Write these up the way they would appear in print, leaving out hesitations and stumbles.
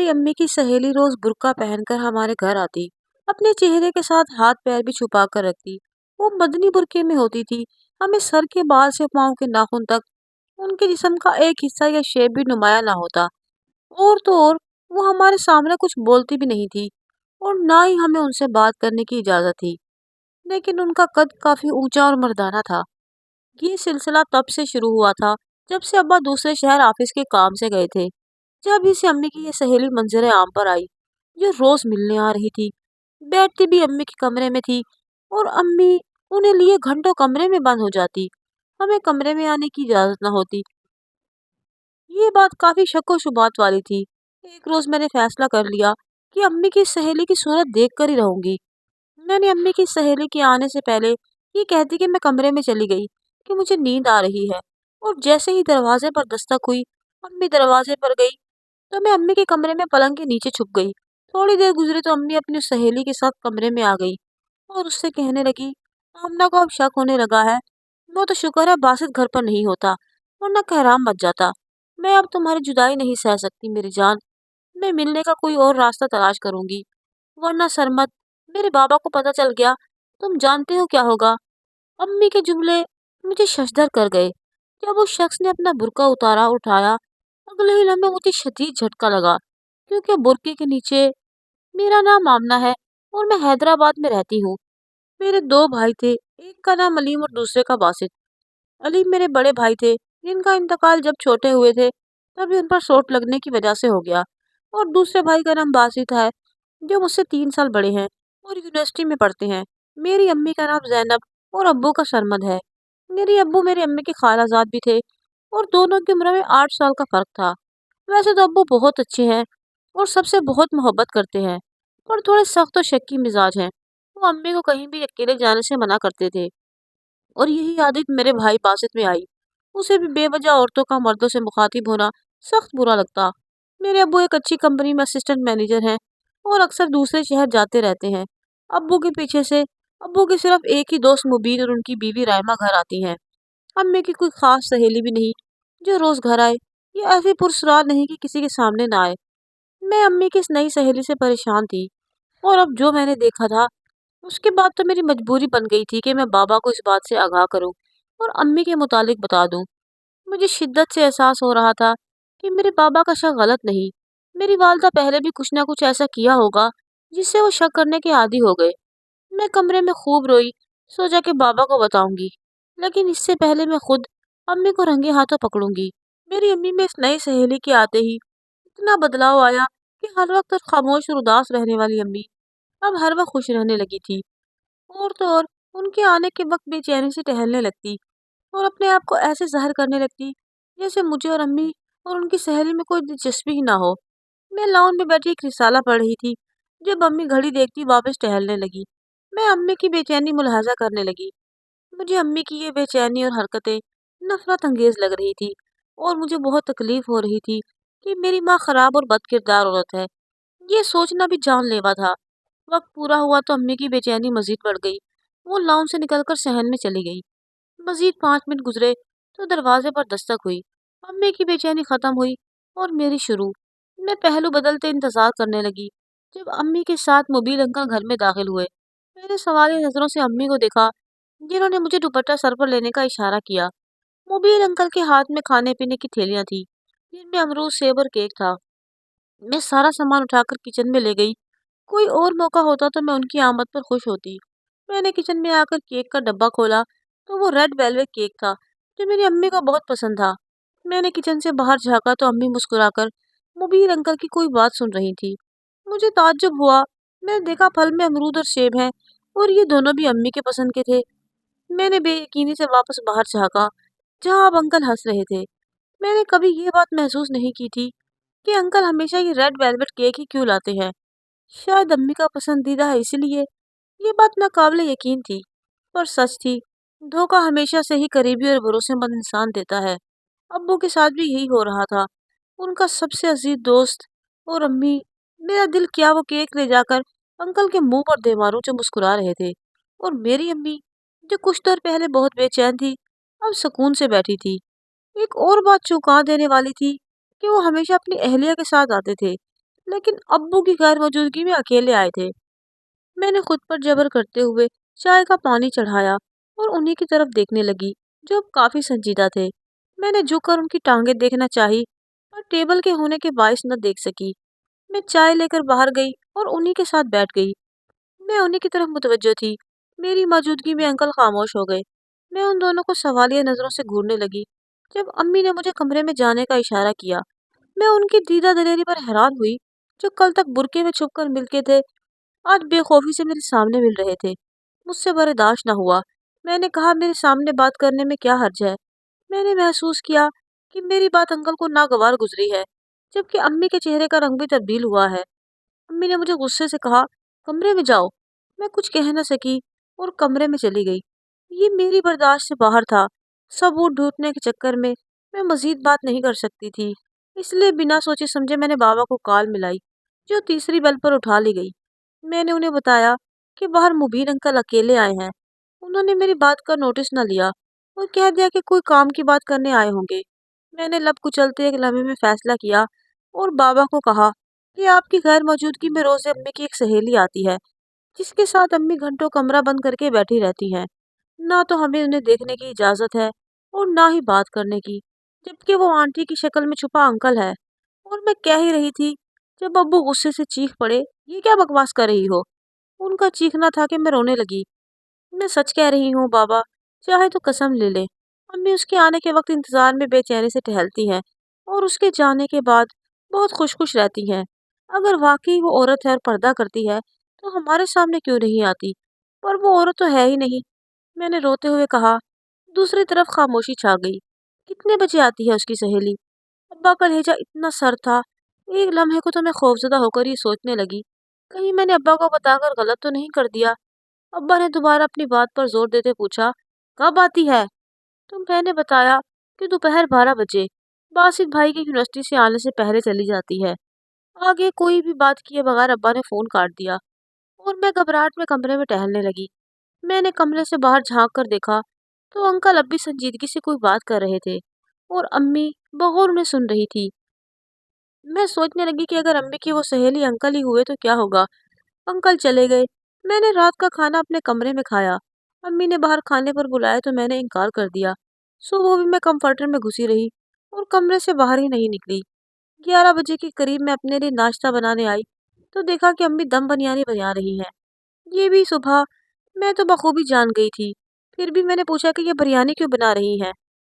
میری امی کی سہیلی روز برقع پہن کر ہمارے گھر آتی، اپنے چہرے کے ساتھ ہاتھ پیر بھی چھپا کر رکھتی۔ وہ مدنی برقعے میں ہوتی تھی، ہمیں سر کے بال سے پاؤں کے ناخن تک ان کے جسم کا ایک حصہ یا شیپ بھی نمایاں نہ ہوتا۔ اور تو اور وہ ہمارے سامنے کچھ بولتی بھی نہیں تھی اور نہ ہی ہمیں ان سے بات کرنے کی اجازت تھی، لیکن ان کا قد کافی اونچا اور مردانہ تھا۔ یہ سلسلہ تب سے شروع ہوا تھا جب سے ابا دوسرے شہر آفس کے کام سے گئے تھے۔ جب ہی سے امی کی یہ سہیلی منظر عام پر آئی، جو روز ملنے آ رہی تھی، بیٹھتی بھی امی کے کمرے میں تھی اور امی انہیں لیے گھنٹوں کمرے میں بند ہو جاتی، ہمیں کمرے میں آنے کی اجازت نہ ہوتی۔ یہ بات کافی شک و شبہات والی تھی۔ ایک روز میں نے فیصلہ کر لیا کہ امی کی سہیلی کی صورت دیکھ کر ہی رہوں گی۔ میں نے امی کی سہیلی کے آنے سے پہلے یہ کہتی کہ میں کمرے میں چلی گئی کہ مجھے نیند آ رہی ہے، اور جیسے ہی دروازے پر دستک ہوئی، امی دروازے پر گئی تو میں امی کے کمرے میں پلنگ کے نیچے چھپ گئی۔ تھوڑی دیر گزری تو امی اپنی سہیلی کے ساتھ کمرے میں آ گئی اور اس سے کہنے لگی، آمنہ کو اب شک ہونے لگا ہے، وہ تو شکر ہے باسط گھر پر نہیں ہوتا ورنہ قہرام مچ جاتا۔ میں اب تمہاری جدائی نہیں سہ سکتی میری جان، میں ملنے کا کوئی اور راستہ تلاش کروں گی، ورنہ سرمت میرے بابا کو پتہ چل گیا تم جانتے ہو کیا ہوگا۔ امی کے جملے مجھے ششدر کر گئے۔ جب اس شخص نے اپنا برقع اتارا اٹھایا، اگلے ہی لمحے مجھے شدید جھٹکا لگا، کیونکہ برقعے کے نیچے میرا نام آمنہ ہے اور میں حیدرآباد میں رہتی ہوں۔ میرے دو بھائی تھے، ایک کا نام علیم اور دوسرے کا باسط۔ علیم میرے بڑے بھائی تھے، جن کا انتقال جب چھوٹے ہوئے تھے تبھی ان پر چوٹ لگنے کی وجہ سے ہو گیا، اور دوسرے بھائی کا نام باسط ہے، جو مجھ سے 3 سال بڑے ہیں اور یونیورسٹی میں پڑھتے ہیں۔ میری امی کا نام زینب اور ابو کا سرمد ہے۔ میری ابو میرے امی کے خالہ زاد بھی تھے اور دونوں کی عمر میں 8 سال کا فرق تھا۔ ویسے تو ابو بہت اچھے ہیں اور سب سے بہت محبت کرتے ہیں، پر تھوڑے سخت و شکی مزاج ہیں۔ وہ امی کو کہیں بھی اکیلے جانے سے منع کرتے تھے، اور یہی عادت میرے بھائی باسط میں آئی۔ اسے بھی بے وجہ عورتوں کا مردوں سے مخاطب ہونا سخت برا لگتا۔ میرے ابو ایک اچھی کمپنی میں اسسٹنٹ مینیجر ہیں اور اکثر دوسرے شہر جاتے رہتے ہیں۔ ابو کے پیچھے سے ابو کی صرف ایک ہی دوست مبین اور ان کی بیوی رائمہ گھر آتی ہیں۔ امی کی کوئی خاص سہیلی بھی نہیں جو روز گھر آئے، یہ ایسی پرسرار نہیں کہ کسی کے سامنے نہ آئے۔ میں امی کی اس نئی سہیلی سے پریشان تھی، اور اب جو میں نے دیکھا تھا اس کے بعد تو میری مجبوری بن گئی تھی کہ میں بابا کو اس بات سے آگاہ کروں اور امی کے متعلق بتا دوں۔ مجھے شدت سے احساس ہو رہا تھا کہ میرے بابا کا شک غلط نہیں، میری والدہ پہلے بھی کچھ نہ کچھ ایسا کیا ہوگا جس سے وہ شک کرنے کے عادی ہو گئے۔ میں کمرے میں خوب روئی، سوچا کہ بابا کو بتاؤں گی، لیکن اس سے پہلے میں خود امی کو رنگے ہاتھوں پکڑوں گی۔ میری امی میں اس نئی سہیلی کے آتے ہی اتنا بدلاؤ آیا کہ ہر وقت خاموش اور اداس رہنے والی امی اب ہر وقت خوش رہنے لگی تھی، اور تو اور ان کے آنے کے وقت بے چینی سے ٹہلنے لگتی اور اپنے آپ کو ایسے ظاہر کرنے لگتی جیسے مجھے اور امی اور ان کی سہیلی میں کوئی دلچسپی ہی نہ ہو۔ میں لاؤن میں بیٹھی ایک رسالہ پڑھ رہی تھی جب امی گھڑی دیکھتی واپس ٹہلنے لگی۔ میں امی کی بے چینی ملاحظہ کرنے لگی۔ مجھے امی کی یہ بے چینی اور حرکتیں نفرت انگیز لگ رہی تھی، اور مجھے بہت تکلیف ہو رہی تھی کہ میری ماں خراب اور بد کردار عورت ہے۔ یہ سوچنا بھی جان لیوا تھا۔ وقت پورا ہوا تو امی کی بے چینی مزید بڑھ گئی۔ وہ لاؤن سے نکل کر صحن میں چلی گئی۔ مزید 5 منٹ گزرے تو دروازے پر دستک ہوئی۔ امی کی بے چینی ختم ہوئی اور میری شروع۔ میں پہلو بدلتے انتظار کرنے لگی جب امی کے ساتھ مبین انکل گھر میں داخل ہوئے۔ میں نے سوالی نظروں سے امی کو دیکھا، جنہوں نے مجھے دوپٹہ سر پر لینے کا اشارہ کیا۔ مبین انکل کے ہاتھ میں کھانے پینے کی تھیلیاں تھیں، جن میں امرود، سیب اور کیک تھا۔ میں سارا سامان اٹھا کر کچن میں لے گئی۔ کوئی اور موقع ہوتا تو میں ان کی آمد پر خوش ہوتی۔ میں نے کچن میں آ کر کیک کا ڈبہ کھولا تو وہ ریڈ ویلویٹ کیک تھا جو میری امی کو بہت پسند تھا۔ میں نے کچن سے باہر جھانکا تو امی مسکرا کر مبین انکل کی کوئی بات سن رہی تھی۔ مجھے تعجب ہوا۔ میں نے دیکھا پھل میں امرود اور سیب ہیں، اور یہ دونوں بھی امی کے پسند کے تھے۔ میں نے بے یقینی سے واپس باہر جھانکا جہاں اب انکل ہنس رہے تھے۔ میں نے کبھی یہ بات محسوس نہیں کی تھی کہ انکل ہمیشہ یہ ریڈ ویلویٹ کیک ہی کیوں لاتے ہیں۔ شاید امی کا پسندیدہ ہے اس لیے۔ یہ بات ناقابل یقین تھی، پر سچ تھی۔ دھوکہ ہمیشہ سے ہی قریبی اور بھروسے مند انسان دیتا ہے۔ ابو کے ساتھ بھی یہی ہو رہا تھا۔ ان کا سب سے عزیز دوست اور امی، میرا دل کیا وہ کیک لے جا کر انکل کے منہ پر دے ماروں جو مسکرا رہے تھے، اور میری امی جو کچھ دیر پہلے بہت بے چین تھی اب سکون سے بیٹھی تھی۔ ایک اور بات چونکا دینے والی تھی کہ وہ ہمیشہ اپنی اہلیہ کے ساتھ آتے تھے، लेकिन अब्बू की गैर मौजूदगी में अकेले आए थे। मैंने खुद पर जबर करते हुए चाय का पानी चढ़ाया और उन्हीं की तरफ देखने लगी, जो अब काफी संजीदा थे। मैंने झुककर उनकी टांगें देखना चाही, पर टेबल के होने के बायस न देख सकी। मैं चाय लेकर बाहर गई और उन्हीं के साथ बैठ गई। मैं उन्हीं की तरफ मुतवज्जो थी। मेरी मौजूदगी में अंकल खामोश हो गए। मैं उन दोनों को सवालिया नजरों से घूरने लगी। जब अम्मी ने मुझे कमरे में जाने का इशारा किया, मैं उनकी दीदा दलेरी पर हैरान हुई। जो कल तक बुरके में छुपकर मिलके थे, आज बेखौफी से मेरे सामने मिल रहे थे। मुझसे बर्दाश्त न हुआ। मैंने कहा, मेरे सामने बात करने में क्या हर्ज है। मैंने महसूस किया कि मेरी बात अंकल को नागवार गुजरी है, जबकि अम्मी के चेहरे का रंग भी तब्दील हुआ है। अम्मी ने मुझे गुस्से से कहा, कमरे में जाओ। मैं कुछ कह न सकी और कमरे में चली गई। ये मेरी बर्दाश्त से बाहर था। सबूत ढूंढने के चक्कर में मैं मजीद बात नहीं कर सकती थी। इसलिए बिना सोचे समझे मैंने बाबा को कॉल मिलाई, जो तीसरी बेल पर उठा ली गई। मैंने उन्हें बताया कि बाहर मुबीन अंकल अकेले आए हैं। उन्होंने मेरी बात का नोटिस न लिया और कह दिया कि कोई काम की बात करने आए होंगे। मैंने लब कुचलते एक लम्हे में फैसला किया और बाबा को कहा कि आपकी गैर मौजूदगी में रोज़ अम्मी की एक सहेली आती है, जिसके साथ अम्मी घंटों कमरा बंद करके बैठी रहती हैं। ना तो हमें उन्हें देखने की इजाज़त है और ना ही बात करने की, जबकि वो आंटी की शक्ल में छुपा अंकल है। और मैं कह ही रही थी, जब अब्बू गुस्से से चीख पड़े, ये क्या बकवास कर रही हो। उनका चीखना था कि मैं रोने लगी। मैं सच कह रही हूँ बाबा, चाहे तो कसम ले ले। अम्मी उसके आने के वक्त इंतजार में बेचैनी से टहलती हैं और उसके जाने के बाद बहुत खुश खुश रहती हैं। अगर वाकई वो औरत है और पर्दा करती है, तो हमारे सामने क्यों नहीं आती। पर वो औरत तो है ही नहीं। मैंने रोते हुए कहा। दूसरी तरफ खामोशी छा गई। कितने बजे आती है उसकी सहेली। अब्बा का लहजा इतना सर था। एक लम्हे को तो मैं खौफजदा होकर ये सोचने लगी, कहीं मैंने अब्बा को बताकर गलत तो नहीं कर दिया। अब्बा ने दोबारा अपनी बात पर जोर देते पूछा, कब आती है। तो मैंने बताया कि दोपहर 12 बजे। बासित भाई के यूनिवर्सिटी से आने से पहले चली जाती है। आगे कोई भी बात किए बगैर अब्बा ने फोन काट दिया और मैं घबराहट में कमरे में टहलने लगी। मैंने कमरे से बाहर झांक कर देखा तो अंकल अब भी संजीदगी से कोई बात कर रहे थे और अम्मी बगौर उन्हें सुन रही थी। मैं सोचने लगी कि अगर अम्मी की वो सहेली अंकल ही हुए तो क्या होगा। अंकल चले गए। मैंने रात का खाना अपने कमरे में खाया। अम्मी ने बाहर खाने पर बुलाया तो मैंने इनकार कर दिया। सुबह भी मैं कंफर्टर में घुसी रही और कमरे से बाहर ही नहीं निकली। 11 बजे के करीब मैं अपने लिए नाश्ता बनाने आई तो देखा कि अम्मी दम बिरयानी बना रही हैं। ये भी सुबह मैं तो बखूबी जान गई थी। फिर भी मैंने पूछा कि ये बिरयानी क्यों बना रही हैं।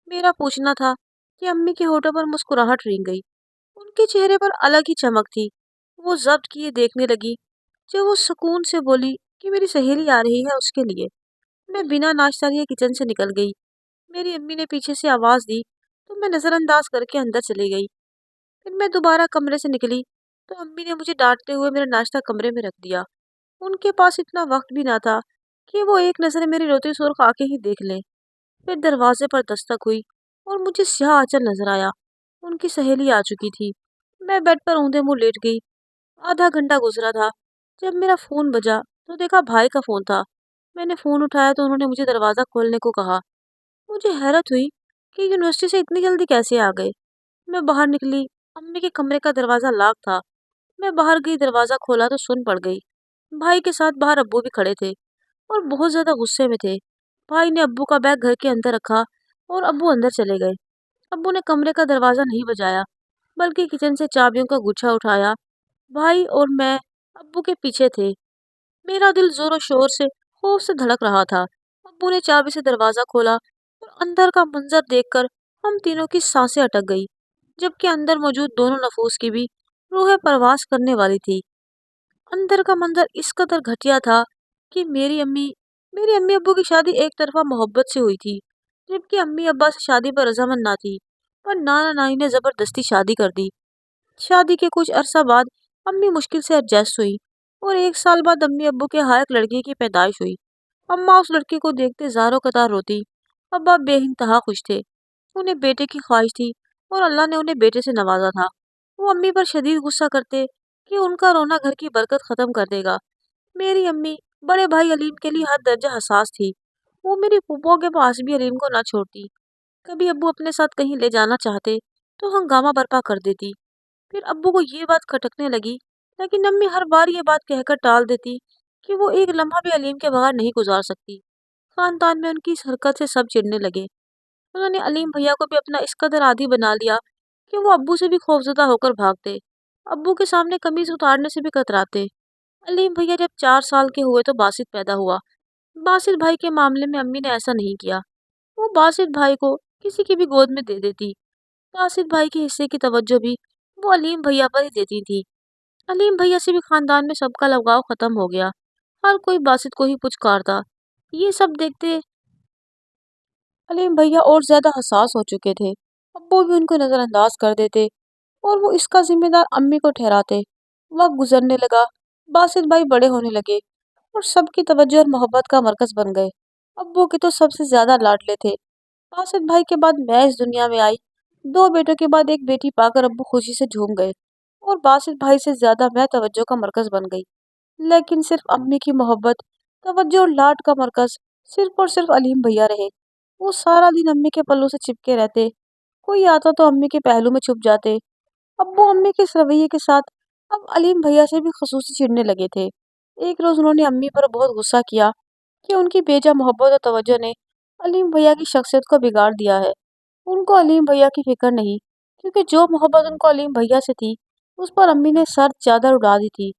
मेरा पूछना था कि अम्मी के होठों पर मुस्कुराहट रेंग गई। उनके चेहरे पर अलग ही चमक थी। वो जब्त किए देखने लगी। जब वो सुकून से बोली कि मेरी सहेली आ रही है उसके लिए, मैं बिना नाश्ता लिए किचन से निकल गई। मेरी अम्मी ने पीछे से आवाज़ दी तो मैं नज़रअंदाज करके अंदर चली गई। फिर मैं दोबारा कमरे से निकली तो अम्मी ने मुझे डांटते हुए मेरा नाश्ता कमरे में रख दिया। उनके पास इतना वक्त भी ना था कि वो एक नज़र मेरी रोती सुर्ख आंखें ही देख लें। फिर दरवाजे पर दस्तक हुई और मुझे स्याह आंचल नजर आया। उनकी सहेली आ चुकी थी। मैं बेड पर औंधे मुंह लेट गई। आधा घंटा गुजरा था। जब मेरा फ़ोन बजा तो देखा भाई का फ़ोन था। मैंने फ़ोन उठाया तो उन्होंने मुझे दरवाज़ा खोलने को कहा। मुझे हैरत हुई कि यूनिवर्सिटी से इतनी जल्दी कैसे आ गए। मैं बाहर निकली। अम्मी के कमरे का दरवाज़ा लॉक था। मैं बाहर गई, दरवाज़ा खोला तो सुन पड़ गई। भाई के साथ बाहर अब्बू भी खड़े थे और बहुत ज़्यादा गुस्से में थे। भाई ने अब्बू का बैग घर के अंदर रखा और अब्बू अंदर चले गए। अब्बू ने कमरे का दरवाज़ा नहीं बजाया, बल्कि किचन से चाबियों का गुच्छा उठाया। भाई और मैं अब्बू के पीछे थे। मेरा दिल जोरों शोर से खौफ से धड़क रहा था। अब्बू ने चाबी से दरवाज़ा खोला और अंदर का मंजर देखकर हम तीनों की सांसें अटक गई, जबकि अंदर मौजूद दोनों नफूस की भी रूहें परवास करने वाली थी। अंदर का मंजर इस कदर घटिया था कि मेरी अम्मी अब्बू की शादी एक तरफा मोहब्बत से हुई थी, जबकि अम्मी अब्बा से शादी पर रजामंद ना थी, पर नाना नानी ने जबरदस्ती शादी कर दी। शादी के कुछ अरसा बाद अम्मी मुश्किल से एडजस्ट हुई और 1 साल बाद अम्मी अब्बू के यहाँ एक लड़की की पैदाइश हुई। अम्मा उस लड़की को देखते ज़ारो कतार रोती। अब्बा बेइंतहा खुश थे। उन्हें बेटे की ख्वाहिश थी और अल्लाह ने उन्हें बेटे से नवाजा था। वो अम्मी पर शदीद गुस्सा करते कि उनका रोना घर की बरकत ख़त्म कर देगा। मेरी अम्मी बड़े भाई अलीम के लिए हद दर्जा हसास थी। वो मेरी फूफो के पास भी अलीम को ना छोड़ती। कभी अब्बू अपने साथ कहीं ले जाना चाहते तो हंगामा बर्पा कर देती। फिर अब्बू को ये बात खटकने लगी, लेकिन अम्मी हर बार ये बात कहकर टाल देती कि वो एक लम्हा भी अलीम के बगैर नहीं गुजार सकती। खानदान में उनकी इस हरकत से सब चिढ़ने लगे। उन्होंने अलीम भैया को भी अपना इस कदर आदी बना लिया कि वो अब्बू से भी खौफजदा होकर भागते, अब्बू के सामने कमीज उतारने से भी कतराते। अलीम भैया जब 4 साल के हुए तो बासित पैदा हुआ। बासित भाई के मामले में अम्मी ने ऐसा नहीं किया। वो बासित भाई को किसी की भी गोद में दे देती। बासित भाई के हिस्से की तवज्जो भी वो अलीम भैया पर ही देती थी। अलीम भैया से भी खानदान में सबका लगाव खत्म हो गया। हर कोई बासित को ही पुचकारता। ये सब देखते अलीम भैया और ज्यादा हसास हो चुके थे। अब्बू भी उनको नजरअंदाज कर देते और वो इसका जिम्मेदार अम्मी को ठहराते। वक्त गुजरने लगा, बासित भाई बड़े होने लगे और सबकी तवज्जो और मोहब्बत का मरकज बन गए। अब्बू के तो सबसे ज्यादा लाडले थे। बासित भाई के बाद मैं इस दुनिया में आई। दो बेटों के बाद एक बेटी पाकर अब्बू खुशी से झूम गए और बासित भाई से ज्यादा मैं तवज्जो का मरकज बन गई। लेकिन सिर्फ अम्मी की मोहब्बत, तवज्जो और लाड का मरकज सिर्फ और सिर्फ अलीम भैया रहे। वो सारा दिन अम्मी के पल्लू से चिपके रहते। कोई आता तो अम्मी के पहलू में छुप जाते। अब्बू अम्मी के इस रवैये के साथ अब अलीम भैया से भी खसूसी चिढ़ने लगे थे। एक रोज उन्होंने अम्मी पर बहुत गुस्सा किया कि उनकी बेजा मोहब्बत और तवज्जो ने अलीम भैया की शख्सियत को बिगाड़ दिया है। उनको अलीम भैया की फिक्र नहीं, क्योंकि जो मोहब्बत उनको अलीम भैया से थी उस पर अम्मी ने सर चादर उड़ा दी थी।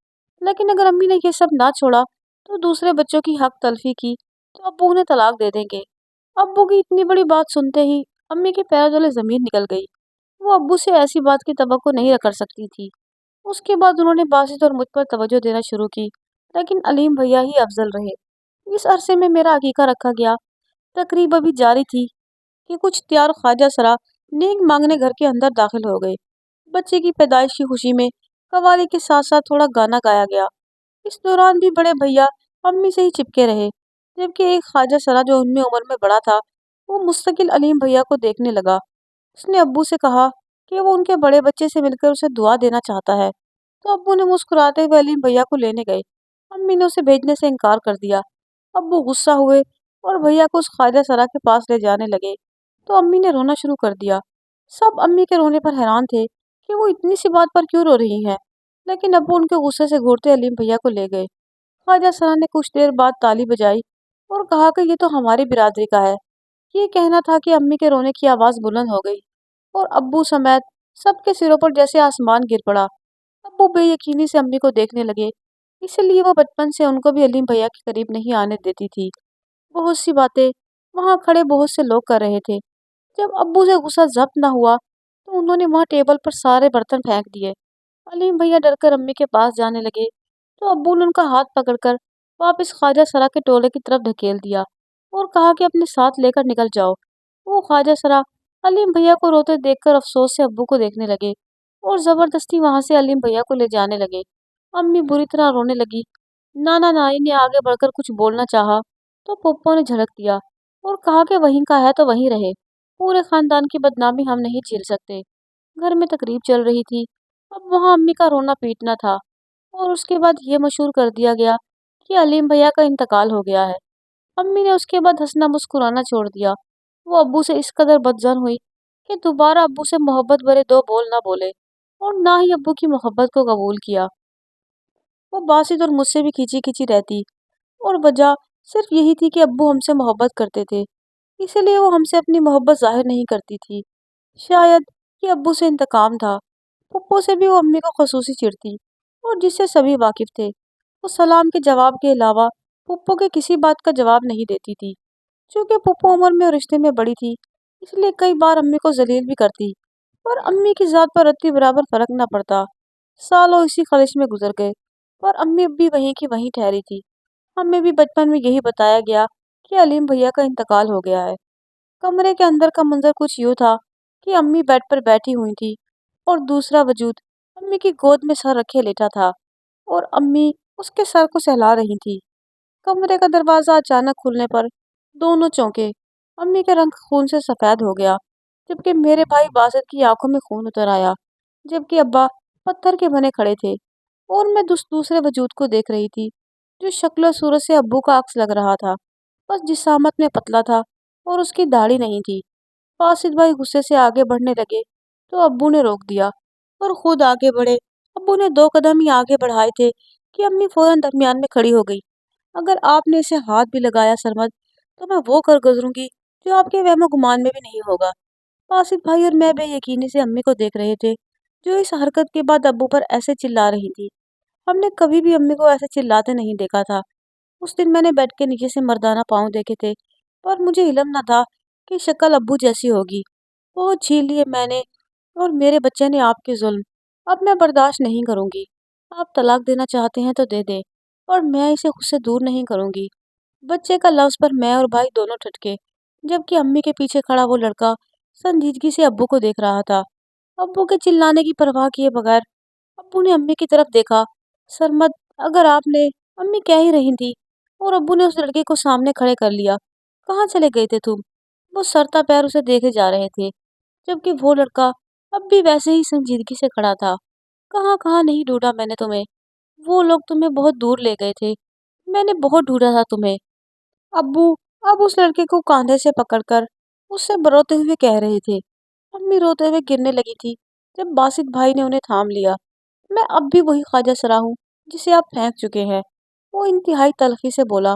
लेकिन अगर अम्मी ने ये सब ना छोड़ा तो दूसरे बच्चों की हक तलफी की तो अब्बू उन्हें तलाक दे देंगे। अब्बू की इतनी बड़ी बात सुनते ही अम्मी के पैरों तले जमीन निकल गई। वो अब्बू से ऐसी बात की तवक्को नहीं कर सकती थी। उसके बाद उन्होंने बासित और मुझ पर तवज्जो देना शुरू की, लेकिन अलीम भैया ही अफजल रहे। इस अरसे में मेरा अकीका रखा गया। तकरीब अभी जारी थी कि कुछ त्यार ख्वाजा सरा नेक मांगने घर के अंदर दाखिल हो गए। बच्चे की पैदाइश की खुशी में कवाली के साथ साथ थोड़ा गाना गाया गया। इस दौरान भी बड़े भैया अम्मी से ही चिपके रहे, जबकि एक ख्वाजा सरा जो उनमें उम्र में बड़ा था वो मुस्तकिल अलीम भैया को देखने लगा। उसने अब्बू से कहा कि वो उनके बड़े बच्चे से मिलकर उसे दुआ देना चाहता है, तो अब्बू ने मुस्कुराते हुए अलीम भैया को लेने गए। अम्मी ने उसे भेजने से इनकार कर दिया। अब्बू गुस्सा हुए और भैया को उस ख्वाजा सरा के पास ले जाने लगे, तो अम्मी ने रोना शुरू कर दिया। सब अम्मी के रोने पर हैरान थे कि वो इतनी सी बात पर क्यों रो रही हैं, लेकिन अब्बू उनके गुस्से से घूरते अलीम भैया को ले गए। ख्वाजा सरा ने कुछ देर बाद ताली बजाई और कहा कि ये तो हमारी बिरादरी का है। ये कहना था कि अम्मी के रोने की आवाज़ बुलंद हो गई और अब्बू समेत सबके सिरों पर जैसे आसमान गिर पड़ा। अब्बू बेयकीनी से अम्मी को देखने लगे, इसलिए वो बचपन से उनको भी अलीम भैया के करीब नहीं आने देती थी। बहुत सी बातें वहाँ खड़े बहुत से लोग कर रहे थे। जब अब्बू से गुस्सा ज़ब्त न हुआ तो उन्होंने वहाँ टेबल पर सारे बर्तन फेंक दिए। अलीम भैया डरकर अम्मी के पास जाने लगे, तो अब्बू ने उनका हाथ पकड़कर वापस ख्वाजा सरा के टोले की तरफ धकेल दिया और कहा कि अपने साथ लेकर निकल जाओ। वो ख्वाजा सरा अलीम भैया को रोते देखकर अफसोस से अब्बू को देखने लगे और जबरदस्ती वहां से अलीम भैया को ले जाने लगे। अम्मी बुरी तरह रोने लगी। नाना नानी ने आगे बढ़कर कुछ बोलना चाहा, तो पप्पो ने झड़क दिया और कहा कि वहीं का है तो वहीं रहे। पूरे खानदान की बदनामी हम नहीं झेल सकते। घर में तकरीब चल रही थी। अब वहाँ अम्मी का रोना पीटना था और उसके बाद ये मशहूर कर दिया गया कि अलीम भैया का इंतकाल हो गया है। अम्मी ने उसके बाद हंसना मुस्कुराना छोड़ दिया। वो अब्बू से इस कदर बदजन हुई कि दोबारा अब्बू से मोहब्बत भरे दो बोल ना बोले और ना ही अब्बू की मोहब्बत को कबूल किया। वो बासित और मुझसे भी खींची खींची रहती और वजह सिर्फ यही थी कि अब्बू हमसे मोहब्बत करते थे, इसीलिए वो हमसे अपनी मोहब्बत जाहिर नहीं करती थी। शायद ये अब्बू से इंतकाम था। पप्पो से भी वो अम्मी को खसूसी चिढ़ती और जिससे सभी वाकिफ थे। वो सलाम के जवाब के अलावा पप्पो के किसी बात का जवाब नहीं देती थी। चूंकि पप्पो उम्र में और रिश्ते में बड़ी थी, इसलिए कई बार अम्मी को जलील भी करती, पर अम्मी की जात पर रत्ती बराबर फर्क न पड़ता। सालों इसी खलिश में गुजर गए, पर अम्मी भी वहीं की वहीं ठहरी थी। हमें भी बचपन में यही बताया गया कि अलीम भैया का इंतकाल हो गया है। कमरे के अंदर का मंजर कुछ यूँ था कि अम्मी बेड पर बैठी हुई थी और दूसरा वजूद अम्मी की गोद में सर रखे लेटा था और अम्मी उसके सर को सहला रही थी। कमरे का दरवाजा अचानक खुलने पर दोनों चौंके। अम्मी का रंग खून से सफेद हो गया, जबकि मेरे भाई बासित की आंखों में खून उतर आया। जबकि अब्बा पत्थर के बने खड़े थे और मैं दूसरे वजूद को देख रही थी, जो शक्ल और सूरत से अब्बू का अक्स लग रहा था, बस जिसामत में पतला था और उसकी दाढ़ी नहीं थी। बासित भाई गुस्से से आगे बढ़ने लगे तो अब्बू ने रोक दिया। और खुद आगे बढ़े। अब्बू ने 2 कदम ही आगे बढ़ाए थे कि अम्मी फौरन दरमियान में खड़ी हो गई। अगर आपने इसे हाथ भी लगाया सरमद, तो मैं वो कर गुजरूंगी जो आपके वहमो गुमान में भी नहीं होगा। बासित भाई और मैं बेयकीनी से अम्मी को देख रहे थे, जो इस हरकत के बाद अब्बू पर ऐसे चिल्ला रही थी। हमने कभी भी अम्मी को ऐसे चिल्लाते नहीं देखा था। उस दिन मैंने बेड के नीचे से मर्दाना पाँव देखे थे, पर मुझे इल्म न था कि शक्ल अब्बू जैसी होगी। बहुत झेल लिए मैंने और मेरे बच्चे ने आपके जुल्म। अब मैं बर्दाश्त नहीं करूंगी। आप तलाक देना चाहते हैं तो दे दे, और मैं इसे खुद से दूर नहीं करूंगी। बच्चे का लफ्ज पर मैं और भाई दोनों ठटके, जबकि अम्मी के पीछे खड़ा वो लड़का संजीदगी से अब्बू को देख रहा था। अब्बू के चिल्लाने की परवाह किए बगैर अब्बू ने अम्मी की तरफ देखा। सरमद, अगर आपने, अम्मी कह ही रही थी, और अब्बू ने उस लड़के को सामने खड़े कर लिया। कहाँ चले गए थे तुम? वो सरता पैर उसे देखे जा रहे थे, जबकि वो लड़का अब भी वैसे ही संजीदगी से खड़ा था। कहाँ कहाँ नहीं ढूंढा मैंने तुम्हें। वो लोग तुम्हें बहुत दूर ले गए थे। मैंने बहुत ढूंढा था तुम्हें। अब्बू अब उस लड़के को कांधे से पकड़कर उससे रोते हुए कह रहे थे। अम्मी रोते हुए गिरने लगी थी जब बासित भाई ने उन्हें थाम लिया। मैं अब भी वही ख्वाजा सरा हूँ जिसे आप फेंक चुके हैं, वो इंतहाई तलखी से बोला।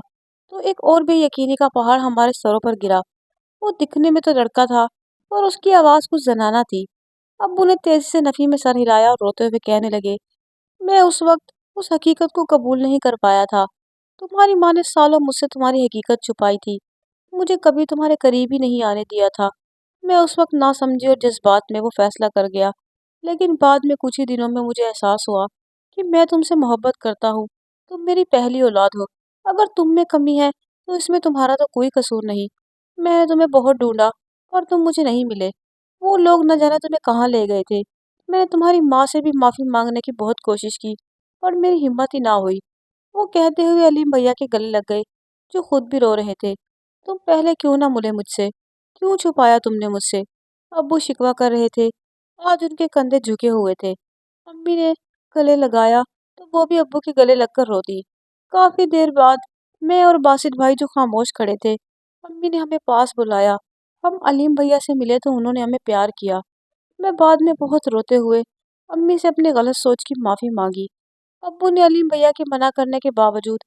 तो एक और बेयकीनी का पहाड़ हमारे सरों पर गिरा। वो दिखने में तो लड़का था, और उसकी आवाज़ कुछ जनाना थी। अब्बू ने तेजी से नफ़ी में सर हिलाया और रोते हुए कहने लगे, मैं उस वक्त उस हकीकत को कबूल नहीं कर पाया था। तुम्हारी माँ ने सालों मुझसे तुम्हारी हकीकत छुपाई थी, मुझे कभी तुम्हारे करीब ही नहीं आने दिया था। मैं उस वक्त नासमझी और जज्बात में वो फैसला कर गया, लेकिन बाद में कुछ ही दिनों में मुझे एहसास हुआ कि मैं तुमसे मोहब्बत करता हूँ। तुम मेरी पहली औलाद हो। अगर तुम में कमी है तो इसमें तुम्हारा तो कोई कसूर नहीं। मैंने तुम्हें बहुत ढूंढा, पर तुम मुझे नहीं मिले। वो लोग न जाने तुम्हें कहाँ ले गए थे। मैंने तुम्हारी माँ से भी माफ़ी मांगने की बहुत कोशिश की, पर मेरी हिम्मत ही ना हुई। वो कहते हुए अलीम भैया के गले लग गए, जो खुद भी रो रहे थे। तुम पहले क्यों ना मुले मुझसे? क्यों छुपाया तुमने मुझसे? अब्बू शिकवा कर रहे थे। आज उनके कंधे झुके हुए थे। अम्मी ने गले लगाया तो वो भी अब्बू के गले लगकर रो दी। काफी देर बाद मैं और बासित भाई जो खामोश खड़े थे, अम्मी ने हमें पास बुलाया। हम अलीम भैया से मिले तो उन्होंने हमें प्यार किया। मैं बाद में बहुत रोते हुए अम्मी से अपनी गलत सोच की माफी मांगी। अब्बू ने अलीम भैया के मना करने के बावजूद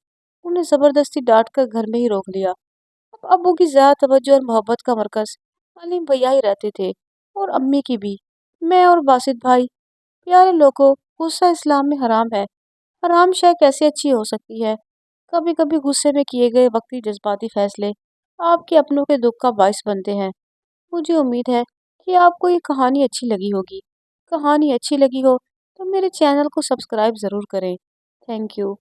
उन्हें जबरदस्ती डांट कर घर में ही रोक लिया। अब अब्बू की ज्यादा तवज्जो और मोहब्बत का मरकज अलीम भैया ही रहते थे, और अम्मी की भी। मैं और बासित भाई, प्यारे लोगों, गुस्सा इस्लाम में हराम है। हराम शय कैसे अच्छी हो सकती है? कभी कभी गुस्से में किए गए वक्ती जज्बाती फैसले आपके अपनों के दुख का बायस बनते हैं। मुझे उम्मीद है कि आपको ये कहानी अच्छी लगी होगी। कहानी अच्छी लगी हो तो मेरे चैनल को सब्सक्राइब ज़रूर करें। Thank you.